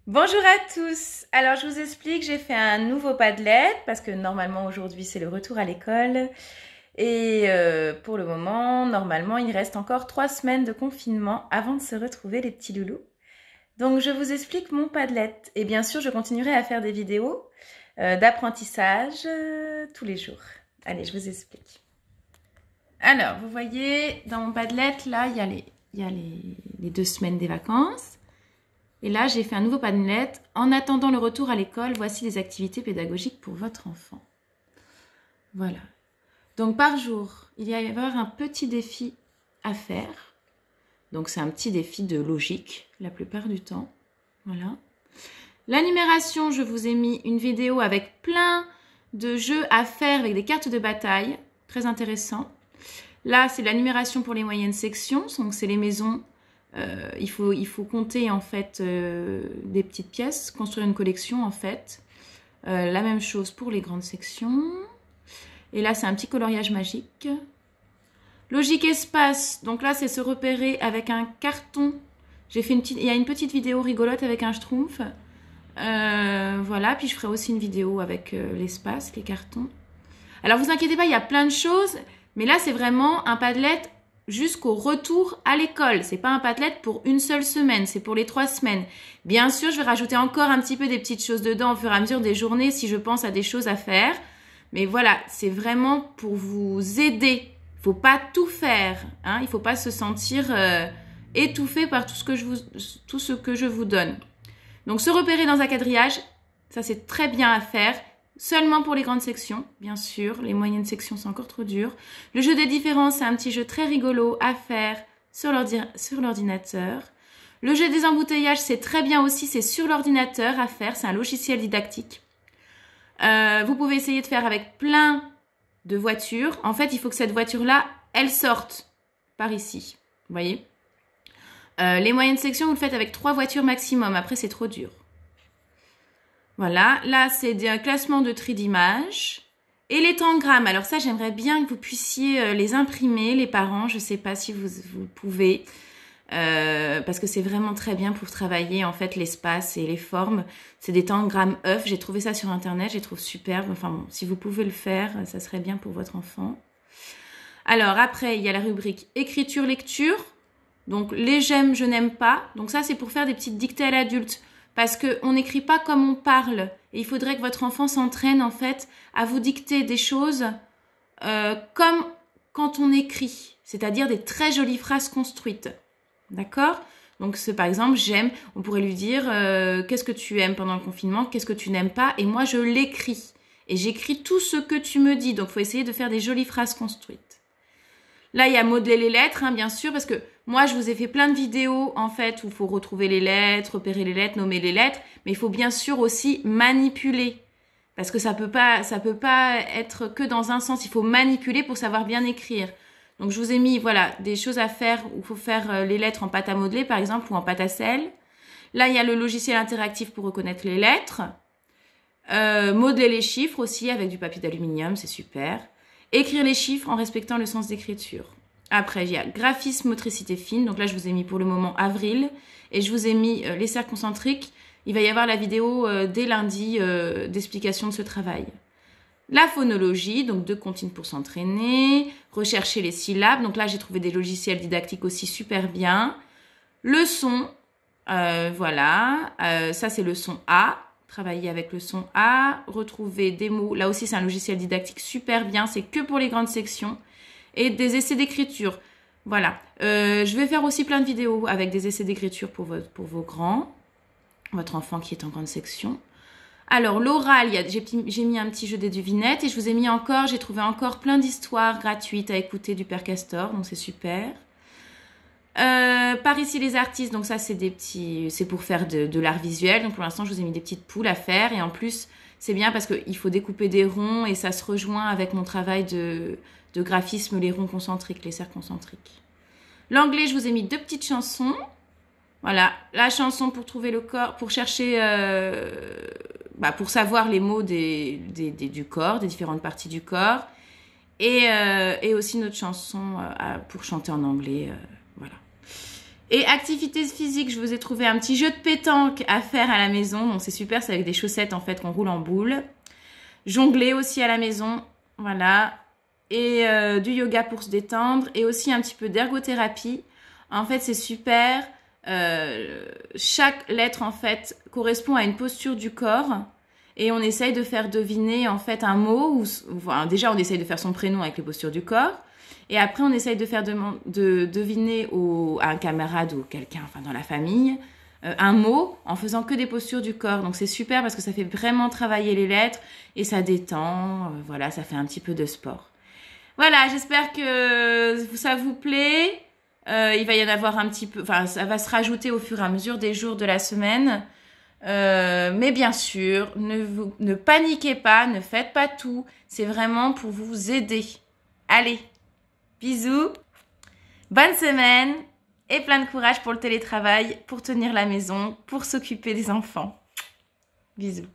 Bonjour à tous. Alors je vous explique, j'ai fait un nouveau Padlet parce que normalement aujourd'hui c'est le retour à l'école et pour le moment normalement il reste encore 3 semaines de confinement avant de se retrouver les petits loulous. Donc je vous explique mon Padlet et bien sûr je continuerai à faire des vidéos d'apprentissage tous les jours. Allez, je vous explique. Alors vous voyez dans mon Padlet là il y a les 2 semaines des vacances. Et là, j'ai fait un nouveau Padlet. En attendant le retour à l'école, voici les activités pédagogiques pour votre enfant. Voilà. Donc, par jour, il va y avoir un petit défi à faire. Donc, c'est un petit défi de logique, la plupart du temps. Voilà. La numération, je vous ai mis une vidéo avec plein de jeux à faire avec des cartes de bataille. Très intéressant. Là, c'est la numération pour les moyennes sections. Donc, c'est les maisons. Il faut compter en fait des petites pièces, construire une collection en fait. La même chose pour les grandes sections. Et là, c'est un petit coloriage magique. Logique espace, donc là, c'est se repérer avec un carton. Il y a une petite vidéo rigolote avec un schtroumpf. Voilà, puis je ferai aussi une vidéo avec l'espace, les cartons. Alors, vous inquiétez pas, il y a plein de choses. Mais là, c'est vraiment un Padlet jusqu'au retour à l'école. C'est pas un Padlet pour une seule semaine, c'est pour les 3 semaines. Bien sûr, je vais rajouter encore un petit peu des petites choses dedans au fur et à mesure des journées si je pense à des choses à faire. Mais voilà, c'est vraiment pour vous aider. Il faut pas tout faire, hein. Il faut pas se sentir étouffé par tout ce que je vous donne. Donc, se repérer dans un quadrillage, ça c'est très bien à faire. Seulement pour les grandes sections, bien sûr. Les moyennes sections, c'est encore trop dur. Le jeu des différences, c'est un petit jeu très rigolo à faire sur l'ordinateur. Le jeu des embouteillages, c'est très bien aussi. C'est sur l'ordinateur à faire. C'est un logiciel didactique. Vous pouvez essayer de faire avec plein de voitures. En fait, il faut que cette voiture-là, elle sorte par ici. Vous voyez ? Les moyennes sections, vous le faites avec 3 voitures maximum. Après, c'est trop dur. Voilà, là c'est un classement de tri d'images. Et les tangrammes, alors ça j'aimerais bien que vous puissiez les imprimer, les parents, je ne sais pas si vous pouvez, parce que c'est vraiment très bien pour travailler en fait l'espace et les formes. C'est des tangrammes œufs, j'ai trouvé ça sur internet, je les trouve superbes. Enfin bon, si vous pouvez le faire, ça serait bien pour votre enfant. Alors après, il y a la rubrique écriture-lecture. Donc les j'aime, je n'aime pas. Donc ça c'est pour faire des petites dictées à l'adulte. Parce qu'on n'écrit pas comme on parle. Et il faudrait que votre enfant s'entraîne en fait à vous dicter des choses comme quand on écrit. C'est-à-dire des très jolies phrases construites. D'accord ? Donc par exemple, j'aime, on pourrait lui dire qu'est-ce que tu aimes pendant le confinement, qu'est-ce que tu n'aimes pas, et moi je l'écris. Et j'écris tout ce que tu me dis. Donc il faut essayer de faire des jolies phrases construites. Là, il y a modeler les lettres, hein, bien sûr, parce que moi, je vous ai fait plein de vidéos, en fait, où il faut retrouver les lettres, repérer les lettres, nommer les lettres, mais il faut bien sûr aussi manipuler. Parce que ça peut pas être que dans un sens, il faut manipuler pour savoir bien écrire. Donc, je vous ai mis, voilà, des choses à faire où il faut faire les lettres en pâte à modeler, par exemple, ou en pâte à sel. Là, il y a le logiciel interactif pour reconnaître les lettres. Modeler les chiffres aussi avec du papier d'aluminium, c'est super. Écrire les chiffres en respectant le sens d'écriture. Après, il y a graphisme, motricité fine. Donc là, je vous ai mis pour le moment avril. Et je vous ai mis les cercles concentriques. Il va y avoir la vidéo dès lundi d'explication de ce travail. La phonologie, donc 2 comptines pour s'entraîner. Rechercher les syllabes. Donc là, j'ai trouvé des logiciels didactiques aussi super bien. Le son, voilà. Ça, c'est le son A. Travailler avec le son A, retrouver des mots. Là aussi, c'est un logiciel didactique super bien. C'est que pour les grandes sections. Et des essais d'écriture. Voilà. Je vais faire aussi plein de vidéos avec des essais d'écriture pour vos grands. Votre enfant qui est en grande section. Alors, l'oral, j'ai mis un petit jeu des devinettes. Et je vous ai mis j'ai trouvé encore plein d'histoires gratuites à écouter du Père Castor. Donc, c'est super. Par ici les artistes, donc ça c'est pour faire de l'art visuel. Donc pour l'instant je vous ai mis des petites poules à faire et en plus c'est bien parce qu'il faut découper des ronds et ça se rejoint avec mon travail de graphisme, les ronds concentriques, les cercles concentriques. L'anglais, je vous ai mis 2 petites chansons. Voilà, la chanson pour trouver le corps, pour chercher, pour savoir les mots du corps, des différentes parties du corps. Et aussi notre chanson pour chanter en anglais, voilà. Et activité physique, je vous ai trouvé un petit jeu de pétanque à faire à la maison. Donc c'est super, c'est avec des chaussettes en fait qu'on roule en boule. Jongler aussi à la maison, voilà. Et du yoga pour se détendre. Et aussi un petit peu d'ergothérapie. En fait, c'est super. Chaque lettre en fait correspond à une posture du corps. Et on essaye de faire deviner en fait un mot. Enfin, déjà, on essaye de faire son prénom avec les postures du corps. Et après, on essaye de faire deviner à un camarade ou quelqu'un, enfin dans la famille, un mot en faisant que des postures du corps. Donc c'est super parce que ça fait vraiment travailler les lettres et ça détend. Voilà, ça fait un petit peu de sport. Voilà, j'espère que ça vous plaît. Il va y en avoir un petit peu, enfin ça va se rajouter au fur et à mesure des jours de la semaine. Mais bien sûr, ne paniquez pas, ne faites pas tout. C'est vraiment pour vous aider. Allez, bisous, bonne semaine et plein de courage pour le télétravail, pour tenir la maison, pour s'occuper des enfants. Bisous.